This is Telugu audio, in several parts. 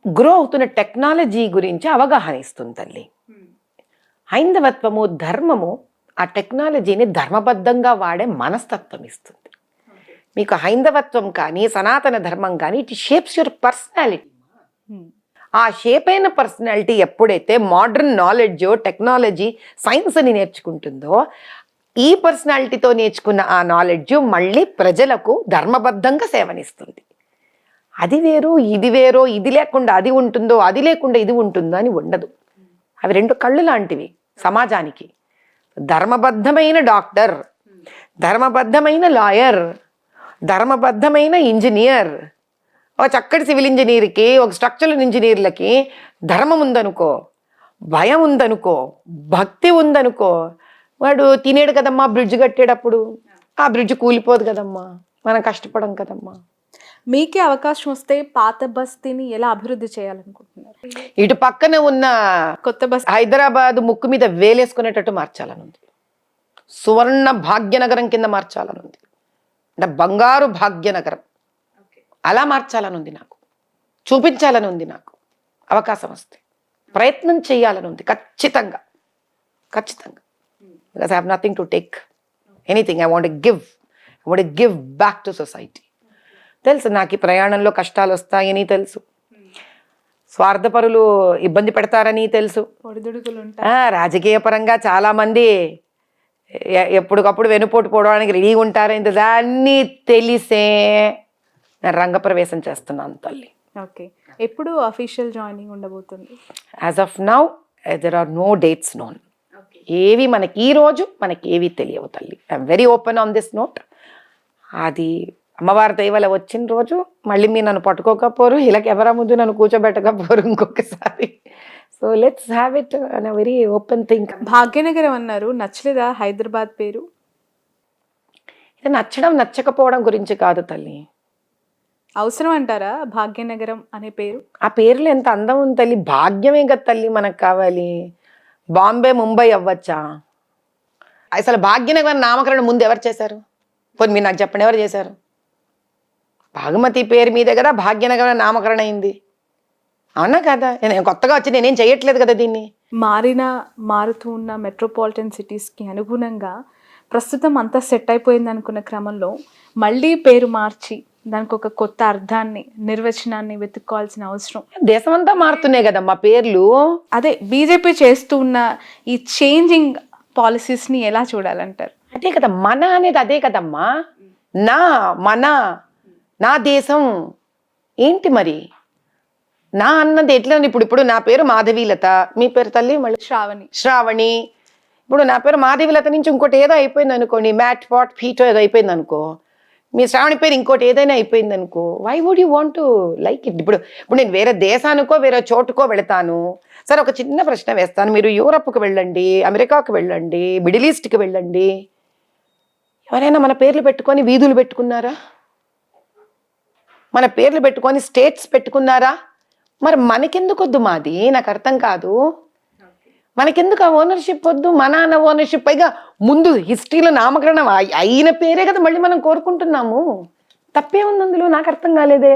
గ్రో అవుతున్న టెక్నాలజీ గురించి అవగాహన ఇస్తుంది తల్లి. హైందవత్వము, ధర్మము ఆ టెక్నాలజీని ధర్మబద్ధంగా వాడే మనస్తత్వం ఇస్తుంది. మీకు హైందవత్వం కానీ సనాతన ధర్మం కానీ ఇట్ షేప్స్ యువర్ పర్సనాలిటీ. ఆ షేప్ అయిన పర్సనాలిటీ ఎప్పుడైతే మోడర్న్ నాలెడ్జ్, టెక్నాలజీ, సైన్స్ని నేర్చుకుంటుందో, ఈ పర్సనాలిటీతో నేర్చుకున్న ఆ నాలెడ్జ్ మళ్ళీ ప్రజలకు ధర్మబద్ధంగా సేవనిస్తుంది. అది వేరు ఇది వేరో, ఇది లేకుండా అది ఉంటుందో అది లేకుండా ఇది ఉంటుందో అని ఉండదు. అవి రెండు కళ్ళు లాంటివి సమాజానికి. ధర్మబద్ధమైన డాక్టర్, ధర్మబద్ధమైన లాయర్, ధర్మబద్ధమైన ఇంజనీర్, ఒక చక్కటి సివిల్ ఇంజనీర్కి, ఒక స్ట్రక్చరల్ ఇంజనీర్లకి ధర్మం ఉందనుకో, భయం ఉందనుకో, భక్తి ఉందనుకో, వాడు తినేడు కదమ్మా బ్రిడ్జ్ కట్టేటప్పుడు. ఆ బ్రిడ్జ్ కూలిపోదు కదమ్మా, మనం కష్టపడం కదమ్మా. మీకే అవకాశం వస్తే పాత బస్తీని ఎలా అభివృద్ధి చేయాలనుకుంటున్నారు? ఇటు పక్కన ఉన్న కొత్త బస్తీ హైదరాబాద్ ముక్కు మీద వేలేసుకునేటట్టు మార్చాలనుంది. సువర్ణ భాగ్యనగరం కింద మార్చాలనుంది. అంటే బంగారు భాగ్యనగరం అలా మార్చాలనుంది నాకు, చూపించాలనుంది నాకు. అవకాశం వస్తే ప్రయత్నం చేయాలనుంది ఖచ్చితంగా, ఖచ్చితంగా. Because I have nothing to take anything. I want give back to society. తెలుసు నాకు ఈ ప్రయాణంలో కష్టాలు వస్తాయని తెలుసు, స్వార్థపరులు ఇబ్బంది పెడతారని తెలుసు, ఒడిదుడుకులు ఉంటాయి. రాజకీయ పరంగా చాలామంది ఎప్పటికప్పుడు వెనుపోటు పోవడానికి రెడీగా ఉంటారని తెలుసు. అన్నీ తెలిసే నేను రంగప్రవేశం చేస్తున్నాను తల్లి. ఓకే, ఎప్పుడు అఫీషియల్ జాయినింగ్ ఉండబోతుంది? As of now there are no dates known. ఏవి మనకి ఈ రోజు మనకి ఏవి తెలియవు తల్లి. I'm very open on this note. అది అమ్మవారి దైవల వచ్చిన రోజు మళ్ళీ మీరు నన్ను పట్టుకోకపోరు, ఇలాగ ఎవరా ముందు నన్ను కూర్చోబెట్టకపోరు ఇంకొకసారి. So let's have it an a very open thing. Bhagyanagaram అన్నారు, నచ్చలేదా హైదరాబాద్ పేరు? ఇది నచ్చడం నచ్చకపోవడం గురించి కాదు తల్లి. అవసరం అంటారా భాగ్యనగరం అనే పేరు? ఆ పేర్లు ఎంత అందం ఉంది తల్లి. భాగ్యమే కదా తల్లి మనకు కావాలి. బాంబే, ముంబై అవ్వచ్చా? అసలు భాగ్యనగరం నామకరణం ముందు ఎవరు చేశారు? పోనీ మీరు నాకు చెప్పండి, ఎవరు చేశారు? భాగమతి పేరు మీదే కదా భాగ్యనగరం నామకరణం అయింది, అవునా కదా? నేను కొత్తగా వచ్చి నేనేం చేయట్లేదు కదా దీన్ని. మారుతూ ఉన్న మెట్రోపాలిటన్ సిటీస్కి అనుగుణంగా ప్రస్తుతం అంతా సెట్ అయిపోయింది అనుకున్న క్రమంలో మళ్ళీ పేరు మార్చి దానికి ఒక కొత్త అర్థాన్ని, నిర్వచనాన్ని వెతుక్కోవాల్సిన అవసరం. దేశం అంతా మారుతున్నాయి కదమ్మా పేర్లు. అదే బీజేపీ చేస్తూ ఉన్న ఈ చేంజింగ్ పాలసీస్ని ఎలా చూడాలంటారు? అదే కదా మన అనేది, అదే కదమ్మా. నా, మన, నా దేశం ఏంటి మరి? నా అన్నది ఎట్లా? ఇప్పుడు నా పేరు మాధవీలత, మీ పేరు తల్లి మళ్ళీ శ్రావణి. ఇప్పుడు నా పేరు మాధవీలత నుంచి ఇంకోటి ఏదో అయిపోయింది అనుకోండి, మ్యాట్ పాట్ ఫీటో ఏదో అయిపోయింది అనుకో, మీ శ్రావణి పేరు ఇంకోటి ఏదైనా అయిపోయింది అనుకో, why would you want to like it? ఇప్పుడు నేను వేరే దేశానికో వేరే చోటుకో వెళతాను. సరే, ఒక చిన్న ప్రశ్న వేస్తాను. మీరు యూరప్కి వెళ్ళండి, అమెరికాకు వెళ్ళండి, మిడిల్ ఈస్ట్కి వెళ్ళండి, ఎవరైనా మన పేర్లు పెట్టుకొని వీధులు పెట్టుకున్నారా? మన పేర్లు పెట్టుకొని స్టేట్స్ పెట్టుకున్నారా? మరి మనకెందుకు వద్దు మాది? నాకు అర్థం కాదు. మనకెందుకు ఆ ఓనర్షిప్ వద్దు? మన అన్న ఓనర్షిప్, పైగా ముందు హిస్టరీలో నామకరణం అయిన పేరే కదా మళ్ళీ మనం కోరుకుంటున్నాము. తప్పే ఉంది అందులో? నాకు అర్థం కాలేదే,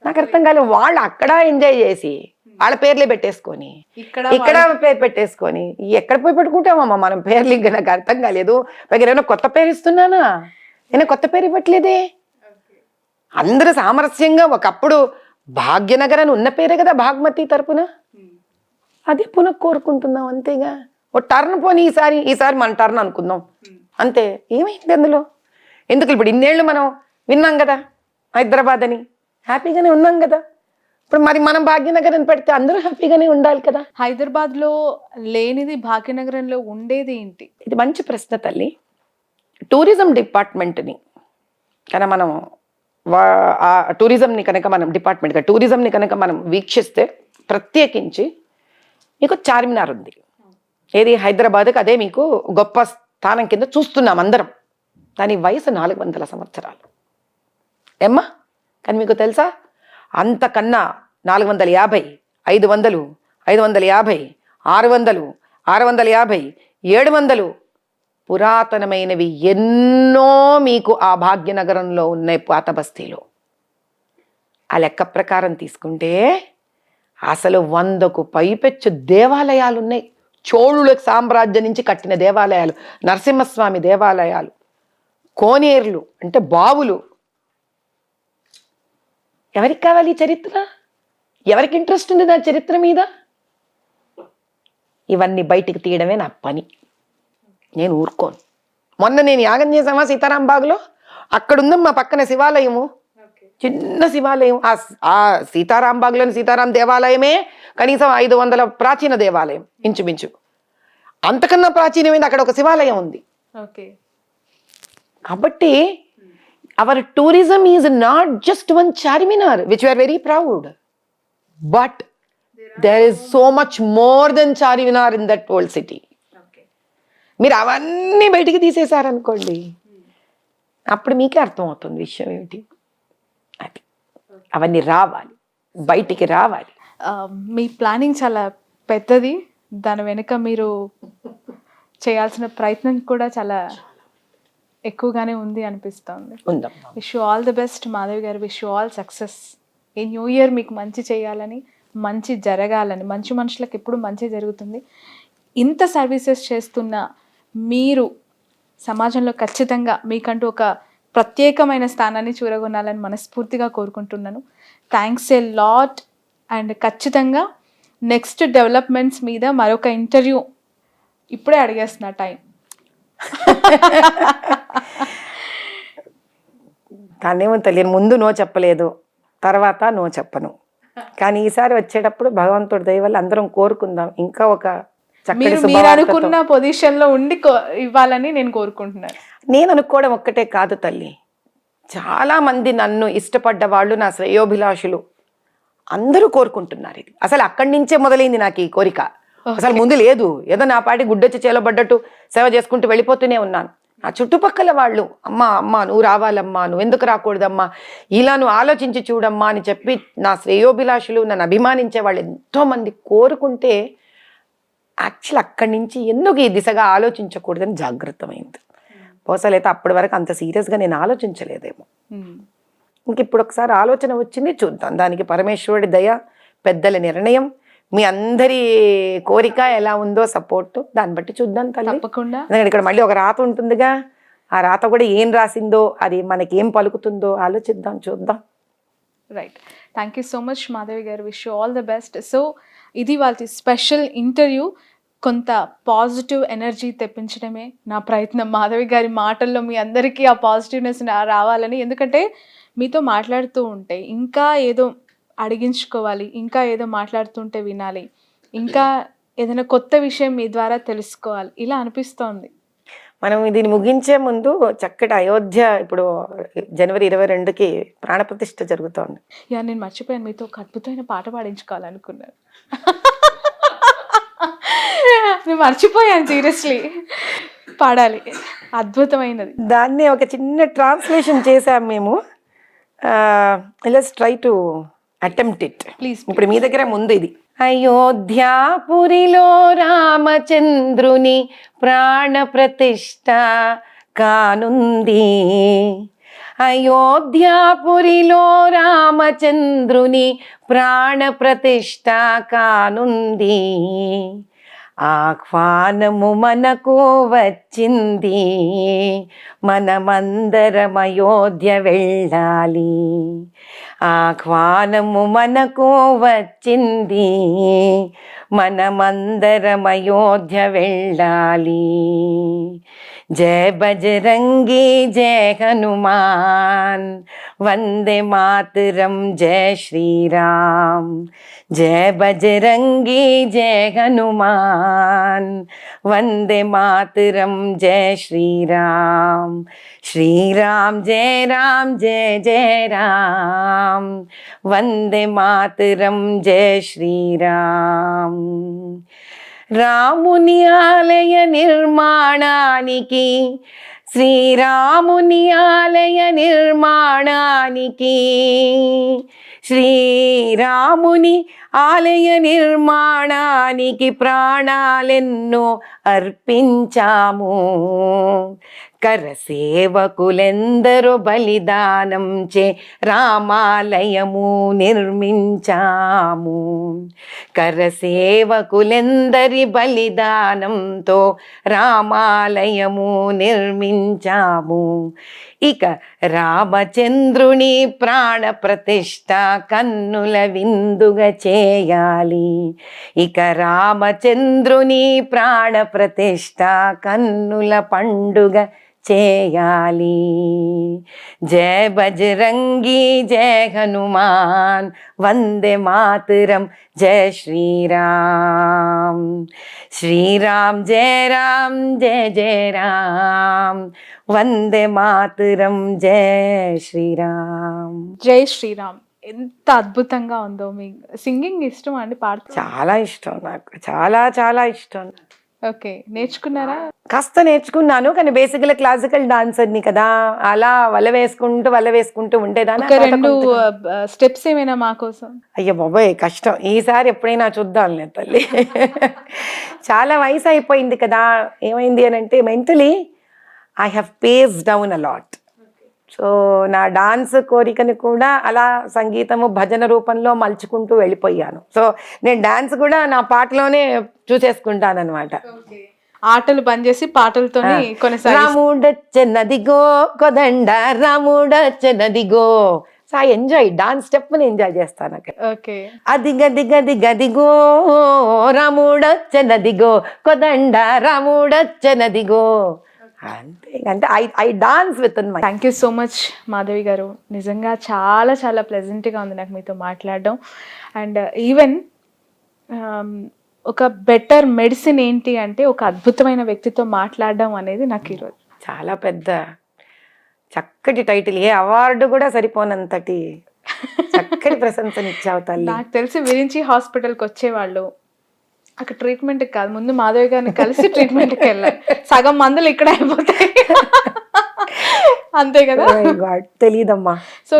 నాకు అర్థం కాలేదు. వాళ్ళు అక్కడ ఎంజాయ్ చేసి వాళ్ళ పేర్లే పెట్టేసుకొని ఇక్కడ పేరు పెట్టేసుకొని ఎక్కడ పోయి పెట్టుకుంటామమ్మా మనం పేర్లు? ఇంకా నాకు అర్థం కాలేదు. పైగా ఏమైనా కొత్త పేరు ఇస్తున్నానా? నేను కొత్త పేరు ఇవ్వట్లేదే. అందరూ సామరస్యంగా ఒకప్పుడు భాగ్యనగర్ ఉన్న పేరే కదా భాగమతి తరపున, అదే పునః కోరుకుంటున్నాం అంతేగా. ఓ టర్న్ పోనీ, ఈసారి మన టర్న్ అనుకుందాం అంతే. ఏమైంది అందులో? ఎందుకు? ఇప్పుడు ఇన్నేళ్ళు మనం విన్నాం కదా హైదరాబాద్ అని, హ్యాపీగానే ఉన్నాం కదా. ఇప్పుడు మరి మనం భాగ్యనగర్ అని పెడితే అందరూ హ్యాపీగానే ఉండాలి కదా. హైదరాబాద్లో లేనిది భాగ్యనగరంలో ఉండేది ఏంటి? ఇది మంచి ప్రశ్న తల్లి. టూరిజం డిపార్ట్మెంట్ని కనుక మనం ఆ టూరిజంని కనుక మనం టూరిజంని కనుక మనం వీక్షిస్తే, ప్రత్యేకించి మీకు చార్మినార్ ఉంది. ఏది? హైదరాబాద్కి అదే మీకు గొప్ప స్థానం కింద చూస్తున్నాం అందరం. దాని వయసు 400 సంవత్సరాలు ఏమ్మా. కానీ మీకు తెలుసా, అంతకన్నా 450, 500, 550, 600, 650, 700 పురాతనమైనవి ఎన్నో మీకు ఆ భాగ్యనగరంలో ఉన్నాయి, పాత బస్తీలో. ఆ లెక్క ప్రకారం తీసుకుంటే అసలు 100కు పైపెచ్చు దేవాలయాలు ఉన్నాయి. చోళుల సామ్రాజ్యం నుంచి కట్టిన దేవాలయాలు, నరసింహస్వామి దేవాలయాలు, కోనేర్లు అంటే బావులు. ఎవరికి కావాలి ఈ చరిత్ర? ఎవరికి ఇంట్రెస్ట్ ఉంది నా చరిత్ర మీద? ఇవన్నీ బయటికి తీయడమే నా పని. నేను ఊరుకోను. మొన్న నేను యాగం చేసామా సీతారాం బాగులో, అక్కడుందమ్మా పక్కన శివాలయము, చిన్న శివాలయం. ఆ సీతారాం బాగులోని సీతారాం దేవాలయమే కనీసం 500 ప్రాచీన దేవాలయం ఇంచుమించు. అంతకన్నా ప్రాచీనమైంది అక్కడ ఒక శివాలయం ఉంది. కాబట్టి our tourism is not just one Charminar which we are very proud, but there is so much more than Charminar in that old city. మీరు అవన్నీ బయటికి తీసేశారనుకోండి, అప్పుడు మీకే అర్థమవుతుంది విషయం ఏమిటి. అది అవన్నీ రావాలి, బయటికి రావాలి. మీ ప్లానింగ్ చాలా పెద్దది, దాని వెనుక మీరు చేయాల్సిన ప్రయత్నం కూడా చాలా ఎక్కువగానే ఉంది అనిపిస్తుంది. Wish you all the best Madhavi గారు. Wish you all success. ఈ న్యూ ఇయర్ మీకు మంచి చేయాలని, మంచి జరగాలని. మంచి మనుషులకు ఎప్పుడు మంచి జరుగుతుంది. ఇంత సర్వీసెస్ చేస్తున్న మీరు సమాజంలో ఖచ్చితంగా మీకంటూ ఒక ప్రత్యేకమైన స్థానాన్ని చూరగొనాలని మనస్ఫూర్తిగా కోరుకుంటున్నాను. Thanks a lot. అండ్ ఖచ్చితంగా నెక్స్ట్ డెవలప్మెంట్స్ మీద మరొక ఇంటర్వ్యూ ఇప్పుడే అడిగేస్తున్నా టైం. దాన్నేమో తెలియదు, ముందు నో చెప్పలేదు, తర్వాత నో చెప్పను. కానీ ఈసారి వచ్చేటప్పుడు భగవంతుడి దయ వల్ల అందరం కోరుకుందాం, ఇంకా ఒక మీరు అనుకున్న పొజిషన్ లో ఉండి ఇవ్వాలని నేను కోరుకుంటున్నాను. నేను అనుకోవడం ఒక్కటే కాదు తల్లి, చాలా మంది నన్ను ఇష్టపడ్డ వాళ్ళు, నా శ్రేయోభిలాషులు అందరూ కోరుకుంటున్నారు ఇది. అసలు అక్కడి నుంచే మొదలైంది నాకు ఈ కోరిక. అసలు ముందు లేదు, ఏదో నా పాటి గుడ్డొచ్చి చేలబడ్డట్టు సేవ చేసుకుంటూ వెళ్ళిపోతూనే ఉన్నాను. నా చుట్టుపక్కల వాళ్ళు అమ్మా నువ్వు రావాలమ్మా, నువ్వు ఎందుకు రాకూడదమ్మా, ఇలా నువ్వు ఆలోచించి చూడమ్మా అని చెప్పి నా శ్రేయోభిలాషులు, నన్ను అభిమానించే వాళ్ళు ఎంతోమంది కోరుకుంటే యాక్చువల్ అక్కడి నుంచి ఎందుకు ఈ దిశగా ఆలోచించకూడదని జాగ్రత్తమైంది. బహుశా అయితే అప్పటి వరకు అంత సీరియస్గా నేను ఆలోచించలేదేమో. ఇంక ఇప్పుడు ఒకసారి ఆలోచన వచ్చింది, చూద్దాం. దానికి పరమేశ్వరుడి దయ, పెద్దల నిర్ణయం, మీ అందరి కోరిక ఎలా ఉందో సపోర్ట్, దాన్ని బట్టి చూద్దాం తల్లి. తప్పకుండా. ఇక్కడ మళ్ళీ ఒక రాత ఉంటుందిగా, ఆ రాత కూడా ఏం రాసిందో, అది మనకి ఏం పలుకుతుందో ఆలోచిద్దాం, చూద్దాం. Right. Thank you so much Madhavi గారు. Wish you all the best. So ఇది వాళ్ళ స్పెషల్ ఇంటర్వ్యూ. కొంత పాజిటివ్ ఎనర్జీ తెప్పించడమే నా ప్రయత్నం. మాధవి గారి మాటల్లో మీ అందరికీ ఆ పాజిటివ్నెస్ రావాలని. ఎందుకంటే మీతో మాట్లాడుతూ ఉంటే ఇంకా ఏదో అడిగించుకోవాలి, ఇంకా ఏదో మాట్లాడుతుంటే వినాలి, ఇంకా ఏదైనా కొత్త విషయం మీ ద్వారా తెలుసుకోవాలి, ఇలా అనిపిస్తోంది. మనం దీన్ని ముగించే ముందు చక్కటి అయోధ్య ఇప్పుడు జనవరి 22కి ప్రాణప్రతిష్ఠ జరుగుతోంది. నేను మర్చిపోయాను, మీతో ఒక అద్భుతమైన పాట పాడించుకోవాలనుకున్నాను. నేను మర్చిపోయాను, సీరియస్లీ పాడాలి, అద్భుతమైనది. దాన్ని ఒక చిన్న ట్రాన్స్లేషన్ చేసాం మేము. Let's try to attempt it please. ఇప్పుడు మీ దగ్గర ముందు ఇది. అయోధ్యాపురిలో రామచంద్రుని ప్రాణ ప్రతిష్ఠ కానుంది. అయోధ్యాపురిలో రామచంద్రుని ప్రాణ ప్రతిష్ఠ కానుంది. ఆహ్వానము మనకు వచ్చింది, మనమందరం అయోధ్య వెళ్ళాలి. ఆహ్వానము మనకు వచ్చింది, మనమందరం అయోధ్య వెళ్ళాలి. జయ బజరంగి జయ హనుమాన్, వందే మాతరం జయ శ్రీరామ్. జయ బజరంగి జయ హనుమాన్, వందే మాతరం జయ శ్రీరామ్. శ్రీరామ్ జయ రామ్ జయ జయ రామ్, వందే మాతరం జయ శ్రీరామ్. రాముని ఆలయ నిర్మాణానికి, శ్రీరాముని ఆలయ నిర్మాణానికి, శ్రీరాముని ఆలయ నిర్మాణానికి ప్రాణాలెన్నో అర్పించాము. కరసేవకులెందరో బలిదానం చే రామాలయము నిర్మించాము. కరసేవకులెందరి బలిదానంతో రామాలయము నిర్మించాము. ఇక రామచంద్రుని ప్రాణ ప్రతిష్ఠ కన్నుల విందుగా చేయాలి. ఇక రామచంద్రుని ప్రాణ ప్రతిష్ఠ కన్నుల పండుగ చేయాలి. జయ బజరంగి జయ హనుమాన్ వందే మాతరం జయ శ్రీరామ్. శ్రీరామ్ జయ రామ్ జయ జయ రామ్ వందే మాతరం జయ శ్రీరామ్. జై శ్రీరామ్. ఎంత అద్భుతంగా ఉందో. మీ సింగింగ్ ఇష్టం అండి? పాడుతూ? చాలా ఇష్టం నాకు, చాలా చాలా ఇష్టం. ఓకే, నేర్చుకున్నారా? కాస్త నేర్చుకున్నాను, కానీ బేసిక్గా క్లాసికల్ డాన్సర్ని కదా, అలా వల్ల వేసుకుంటూ ఉండేదాన్ని. ఒక 2 స్టెప్స్ ఏమైనా మా కోసం? అయ్యో బాబోయ్ కష్టం, ఈసారి ఎప్పుడైనా చూద్దాంలే తల్లి. చాలా వయసు అయిపోయింది కదా. ఏమైంది అని అంటే mentally I have pace down a lot. So నా డాన్స్ కోరికని కూడా అలా సంగీతము భజన రూపంలో మలుచుకుంటూ వెళ్ళిపోయాను. సో నేను డాన్స్ కూడా నా పాటలోనే చూసేసుకుంటాను అనమాట. ఆటలు బంద్ చేసి పాటలతోనే కొనసాగి. రాముడొచ్చనదిగో కొదండ రాముడొచ్చనదిగో. So I enjoy dance step ని ఎంజాయ్ చేస్తాను అక్కడ. ఓకే. అదిగదిగదిగదిగో రాముడొచ్చనదిగో కొదండ రాముడొచ్చనదిగో. అంటే I dance with in my. Thank you so much Madhavi గారు. నిజంగా చాలా చాలా ప్లెజెంట్గా ఉంది నాకు మీతో మాట్లాడడం. అండ్ ఈవెన్ ఒక బెటర్ మెడిసిన్ ఏంటి అంటే ఒక అద్భుతమైన వ్యక్తితో మాట్లాడడం అనేది నాకు ఈరోజు చాలా పెద్ద చక్కటి టైటిల్. ఏ అవార్డు కూడా సరిపోనంతటి చక్కటి ప్రశంసనిచ్చావు తల్లి. నాకు తెలిసి విరించి హాస్పిటల్కి వచ్చేవాళ్ళు అక్కడ ట్రీట్మెంట్కి కాదు, ముందు మాధవి గారిని కలిసి ట్రీట్మెంట్కి వెళ్ళాలి. సగం మందులు ఇక్కడ అయిపోతాయి. అంతే కదా? తెలీదమ్మా. సో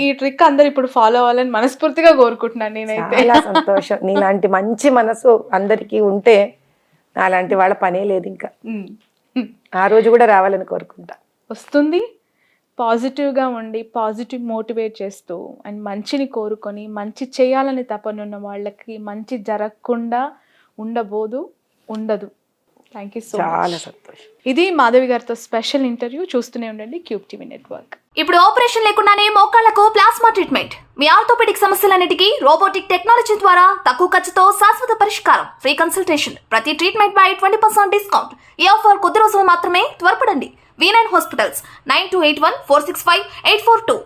ఈ ట్రిక్ అందరు ఇప్పుడు ఫాలో అవ్వాలని మనస్ఫూర్తిగా కోరుకుంటున్నాను నేనైతే. చాలా సంతోషం. నీలాంటి మంచి మనసు అందరికీ ఉంటే అలాంటి వాళ్ళ పనే లేదు ఇంకా. ఆ రోజు కూడా రావాలని కోరుకుంటా. వస్తుంది. పాజిటివ్గా ఉండి పాజిటివ్ మోటివేట్ చేస్తూ అండ్ మంచిని కోరుకొని మంచి చేయాలని తపనున్న వాళ్ళకి మంచి జరగకుండా ఉండదు. Thank you so much. చాలా సంతోషం. ఇది మాధవి గారితో స్పెషల్ ఇంటర్వ్యూ. చూస్తూనే ఉండండి క్యూబ్ టీవీ నెట్వర్క్. ఇప్పుడు ఆపరేషన్ లేకుండానే మోకాళ్లకు ప్లాస్మా ట్రీట్మెంట్. మీ ఆర్థోపెడిక్ సమస్యలన్నిటికీ రోబోటిక్ టెక్నాలజీ ద్వారా తక్కువ ఖర్చుతో శాశ్వత పరిష్కారం. Free consultation. ప్రతి ట్రీట్మెంట్ పై 20% డిస్కౌంట్. ఈ ఆఫర్ కొద్ది రోజులు మాత్రమే. త్వరపడండి. V9 hospitals 9281465842.